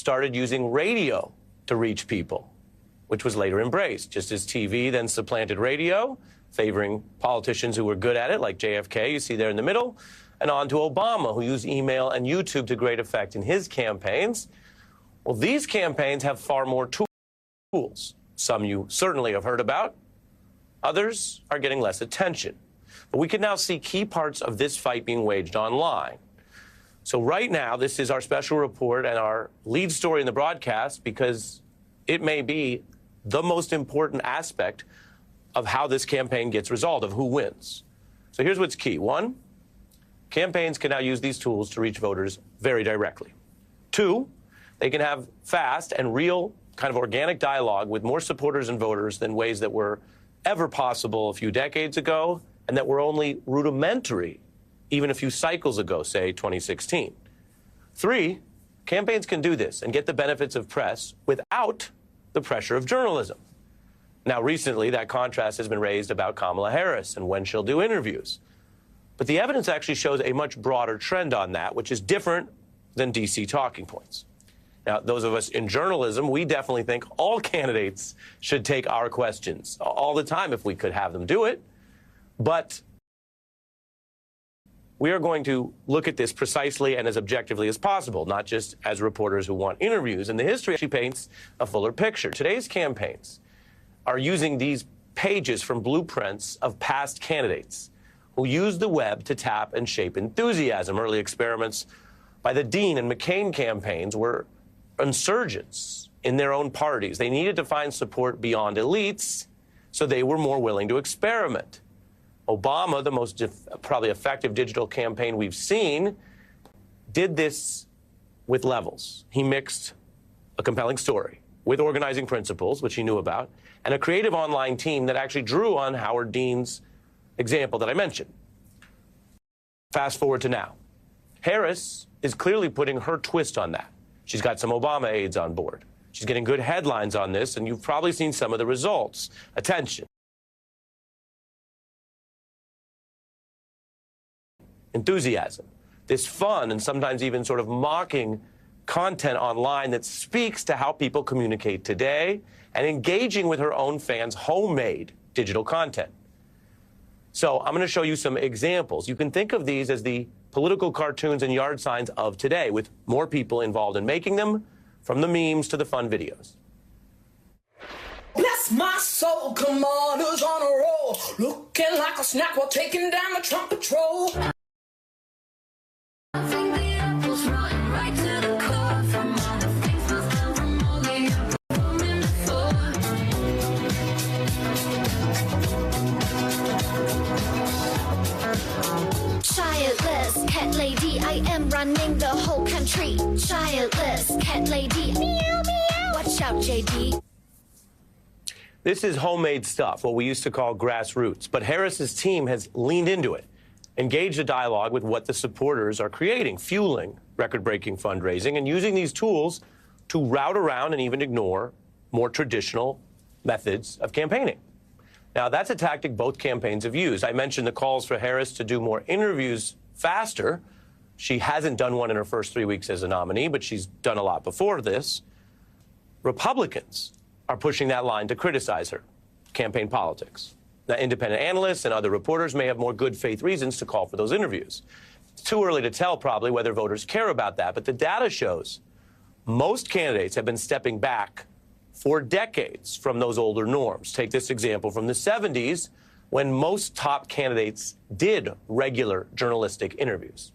started using radio to reach people, which was later embraced, just as TV then supplanted radio, favoring politicians who were good at it, like JFK, you see there in the middle, and on to Obama, who used email and YouTube to great effect in his campaigns. Well, these campaigns have far more tools. Some you certainly have heard about. Others are getting less attention. But we can now see key parts of this fight being waged online. So right now, this is our special report and our lead story in the broadcast because it may be the most important aspect of how this campaign gets resolved, of who wins. So here's what's key. One, campaigns can now use these tools to reach voters very directly. Two, they can have fast and real kind of organic dialogue with more supporters and voters than ways that were ever possible a few decades ago and that were only rudimentary even a few cycles ago, say 2016. Three, campaigns can do this and get the benefits of press without the pressure of journalism. Now, recently, that contrast has been raised about Kamala Harris and when she'll do interviews. But the evidence actually shows a much broader trend on that, which is different than D.C. talking points. Now, those of us in journalism, we definitely think all candidates should take our questions all the time if we could have them do it. But we are going to look at this precisely and as objectively as possible, not just as reporters who want interviews. And the history actually paints a fuller picture. Today's campaigns are using these pages from blueprints of past candidates who used the web to tap and shape enthusiasm. Early experiments by the Dean and McCain campaigns were insurgents in their own parties. They needed to find support beyond elites, so they were more willing to experiment. Obama, the most probably effective digital campaign we've seen, did this with levels. He mixed a compelling story with organizing principles, which he knew about, and a creative online team that actually drew on Howard Dean's example that I mentioned. Fast forward to now. Harris is clearly putting her twist on that. She's got some Obama aides on board. She's getting good headlines on this, and you've probably seen some of the results. Attention. Enthusiasm. This fun and sometimes even sort of mocking content online that speaks to how people communicate today and engaging with her own fans' homemade digital content. So I'm going to show you some examples. You can think of these as the political cartoons and yard signs of today, with more people involved in making them, from the memes to the fun videos. Bless my soul, commanders on a roll, looking like a snack while taking down the Trump patrol. I think the apple's rotten right to the core, from all the things we've done, from all the performing before. Childless cat lady, I am running the whole country. Childless cat lady, meow meow. Watch out, JD. This is homemade stuff, what we used to call grassroots. But Harris's team has leaned into it, engaged a dialogue with what the supporters are creating, fueling record-breaking fundraising, and using these tools to route around and even ignore more traditional methods of campaigning. Now, that's a tactic both campaigns have used. I mentioned the calls for Harris to do more interviews faster. She hasn't done one in her first 3 weeks as a nominee, but she's done a lot before this. Republicans are pushing that line to criticize her, campaign politics. Now, independent analysts and other reporters may have more good faith reasons to call for those interviews. It's too early to tell, probably, whether voters care about that, but the data shows most candidates have been stepping back for decades from those older norms. Take this example from the 70s, when most top candidates did regular journalistic interviews.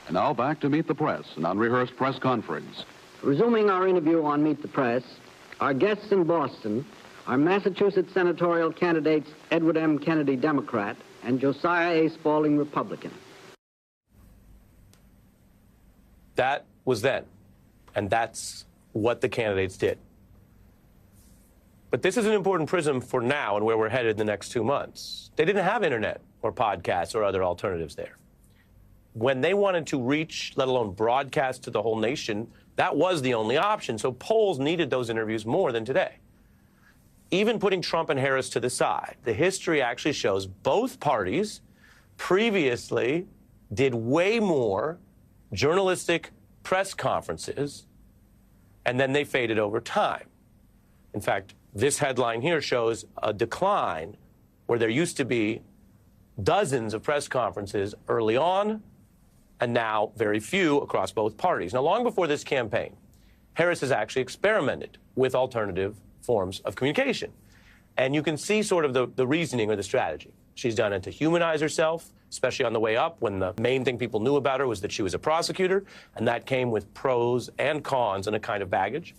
And now back to Meet the Press, an unrehearsed press conference. Resuming our interview on Meet the Press, our guests in Boston are Massachusetts senatorial candidates Edward M. Kennedy, Democrat, and Josiah A. Spaulding, Republican. That was then, and that's what the candidates did. But this is an important prism for now and where we're headed in the next 2 months. They didn't have internet or podcasts or other alternatives there. When they wanted to reach, let alone broadcast to the whole nation, that was the only option. So polls needed those interviews more than today. Even putting Trump and Harris to the side, the history actually shows both parties previously did way more journalistic press conferences, and then they faded over time. In fact, this headline here shows a decline where there used to be dozens of press conferences early on, and now very few across both parties. Now, long before this campaign, Harris has actually experimented with alternative forms of communication. And you can see sort of the reasoning or the strategy. She's done it to humanize herself, especially on the way up when the main thing people knew about her was that she was a prosecutor, and that came with pros and cons and a kind of baggage.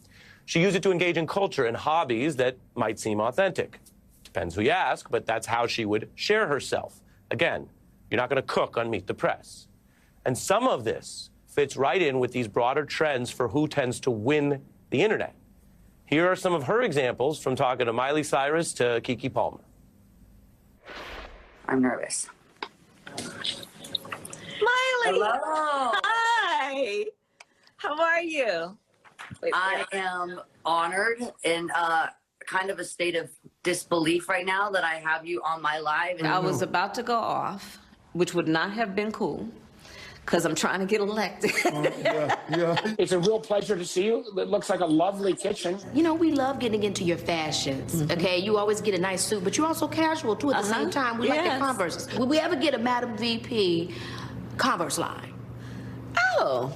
She used it to engage in culture and hobbies that might seem authentic. Depends who you ask, but that's how she would share herself. Again, you're not going to cook on Meet the Press. And some of this fits right in with these broader trends for who tends to win the internet. Here are some of her examples from talking to Miley Cyrus to Keke Palmer. I'm nervous. Miley! Hello. Hi! How are you? I am honored and kind of a state of disbelief right now that I have you on my live. I was about to go off, which would not have been cool, because I'm trying to get elected. It's a real pleasure to see you. It looks like a lovely kitchen. You know, we love getting into your fashions, okay? You always get a nice suit, but you're also casual, too, at the same time. We like the Converse. Will we ever get a Madam VP Converse line? Oh,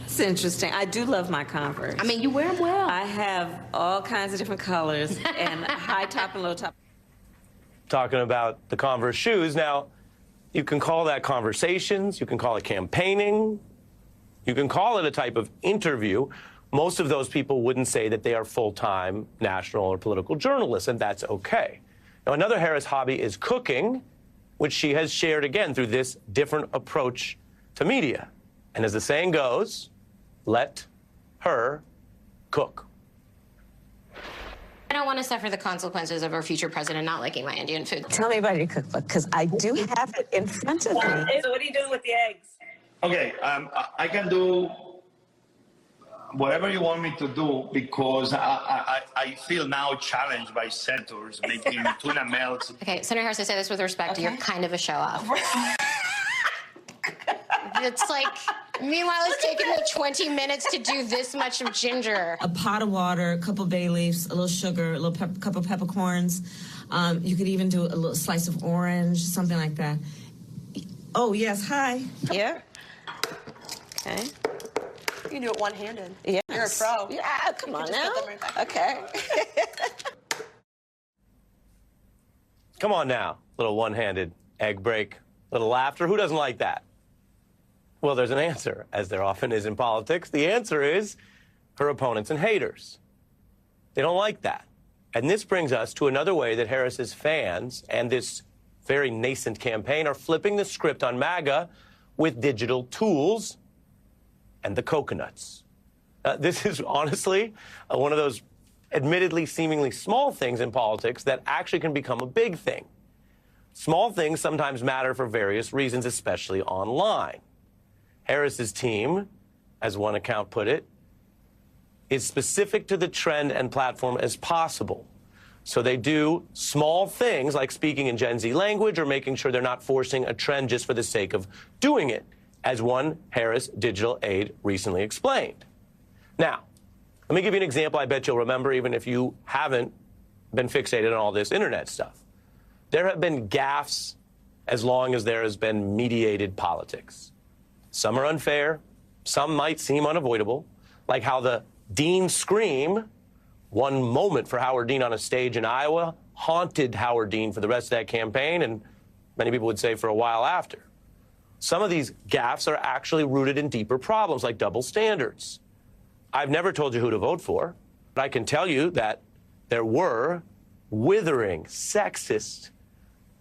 that's interesting. I do love my Converse. I mean, you wear them well. I have all kinds of different colors and high top and low top. Talking about the Converse shoes. Now, you can call that conversations, you can call it campaigning, you can call it a type of interview. Most of those people wouldn't say that they are full-time national or political journalists, and that's okay. Now, another Harris hobby is cooking, which she has shared again through this different approach to media. And as the saying goes, let her cook. I don't want to suffer the consequences of our future president not liking my Indian food. Tell me about your cookbook, because I do have it in front of me. So what are you doing with the eggs? Okay, I can do whatever you want me to do because I feel now challenged by senators making tuna melts. Okay, Senator Harris, I say this with respect. You're kind of a show-off. It's like, meanwhile, it's taken me 20 minutes to do this much of ginger. A pot of water, a couple bay leaves, a little sugar, a little cup of peppercorns. You could even do a little slice of orange, something like that. Oh, yes, hi. Yeah. Okay. You can do it one-handed. Yes. You're a pro. Yeah, come on now. Okay. Come on now, little one-handed egg break, little laughter. Who doesn't like that? Well, there's an answer, as there often is in politics. The answer is her opponents and haters. They don't like that. And this brings us to another way that Harris's fans and this very nascent campaign are flipping the script on MAGA with digital tools and the coconuts. This is honestly one of those admittedly seemingly small things in politics that actually can become a big thing. Small things sometimes matter for various reasons, especially online. Harris's team, as one account put it, is specific to the trend and platform as possible. So they do small things like speaking in Gen Z language or making sure they're not forcing a trend just for the sake of doing it, as one Harris digital aide recently explained. Now, let me give you an example I bet you'll remember even if you haven't been fixated on all this internet stuff. There have been gaffes as long as there has been mediated politics. Some are unfair, some might seem unavoidable, like how the Dean scream, one moment for Howard Dean on a stage in Iowa, haunted Howard Dean for the rest of that campaign, and many people would say for a while after. Some of these gaffes are actually rooted in deeper problems, like double standards. I've never told you who to vote for, but I can tell you that there were withering, sexist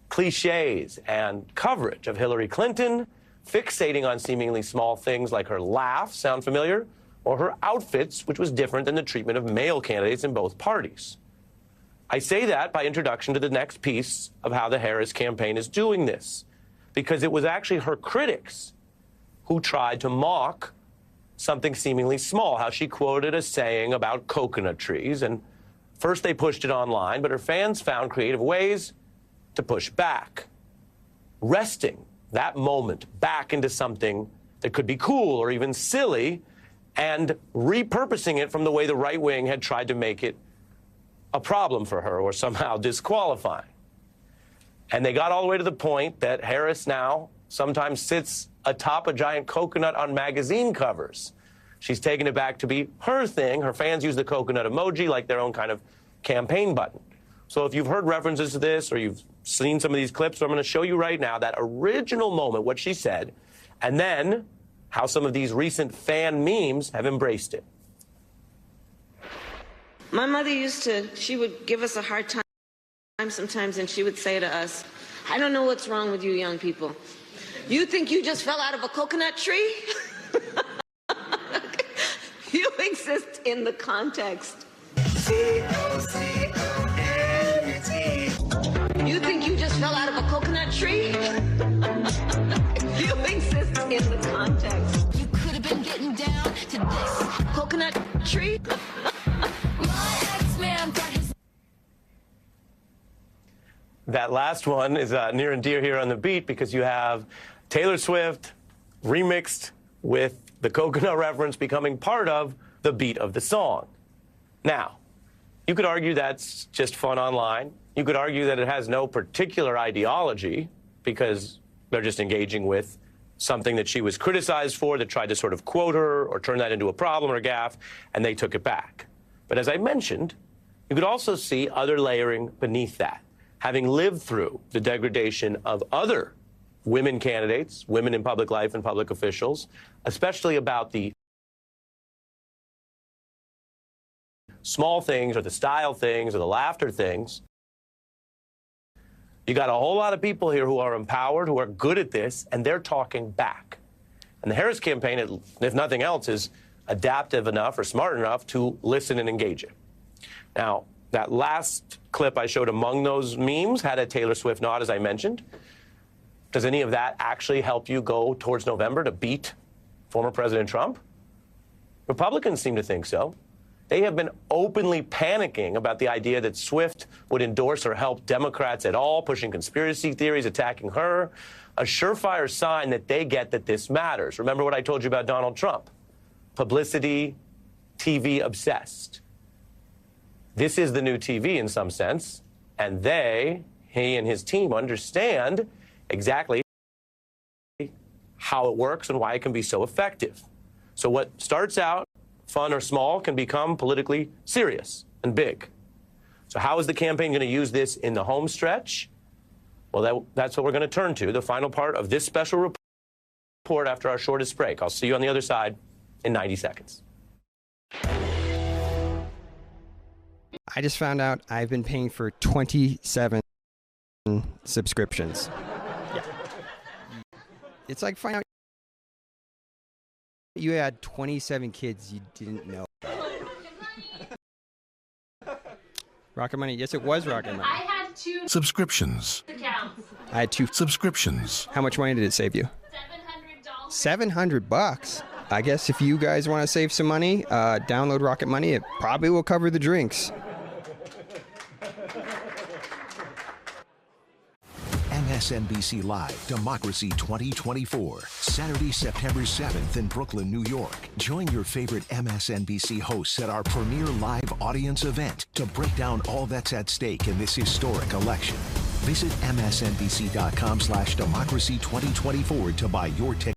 cliches and coverage of Hillary Clinton, fixating on seemingly small things like her laugh, sound familiar, or her outfits, which was different than the treatment of male candidates in both parties. I say that by introduction to the next piece of how the Harris campaign is doing this, because it was actually her critics who tried to mock something seemingly small, how she quoted a saying about coconut trees, and first they pushed it online, but her fans found creative ways to push back, wresting that moment back into something that could be cool or even silly, and repurposing it from the way the right wing had tried to make it a problem for her or somehow disqualifying. And they got all the way to the point that Harris now sometimes sits atop a giant coconut on magazine covers. She's taken it back to be her thing. Her fans use the coconut emoji like their own kind of campaign button. So if you've heard references to this or you've seen some of these clips, I'm going to show you right now that original moment, what she said, and then how some of these recent fan memes have embraced it. My mother she would give us a hard time sometimes, and she would say to us, I don't know what's wrong with you young people. You think you just fell out of a coconut tree? You exist in the context. You think you just fell out of a coconut tree? You exist in the context. You could have been getting down to this coconut tree. That last one is near and dear here on The Beat because you have Taylor Swift remixed with the coconut reference becoming part of the beat of the song. Now, you could argue that's just fun online. You could argue that it has no particular ideology because they're just engaging with something that she was criticized for that tried to sort of quote her or turn that into a problem or gaffe, and they took it back. But as I mentioned, you could also see other layering beneath that. Having lived through the degradation of other women candidates, women in public life and public officials, especially about the small things or the style things or the laughter things, you got a whole lot of people here who are empowered, who are good at this, and they're talking back. And the Harris campaign, if nothing else, is adaptive enough or smart enough to listen and engage it. Now, that last clip I showed among those memes had a Taylor Swift nod, as I mentioned. Does any of that actually help you go towards November to beat former President Trump? Republicans seem to think so. They have been openly panicking about the idea that Swift would endorse or help Democrats at all, pushing conspiracy theories, attacking her. A surefire sign that they get that this matters. Remember what I told you about Donald Trump? Publicity, TV obsessed. This is the new TV in some sense, and he and his team understand exactly how it works and why it can be so effective. So what starts out fun or small can become politically serious and big. So how is the campaign going to use this in the home stretch? Well, that's what we're going to turn to, the final part of this special report after our shortest break. I'll see you on the other side in 90 seconds. I just found out I've been paying for 27 subscriptions. Yeah. It's like finding out you had 27 kids you didn't know. Rocket Money. Yes, it was Rocket Money. I had 2 subscriptions. accounts. I had 2 subscriptions. How much money did it save you? $700. $700. I guess if you guys want to save some money, download Rocket Money. It probably will cover the drinks. MSNBC Live Democracy 2024, Saturday, September 7th in Brooklyn, New York. Join your favorite MSNBC hosts at our premier live audience event to break down all that's at stake in this historic election. Visit msnbc.com/democracy2024 to buy your ticket.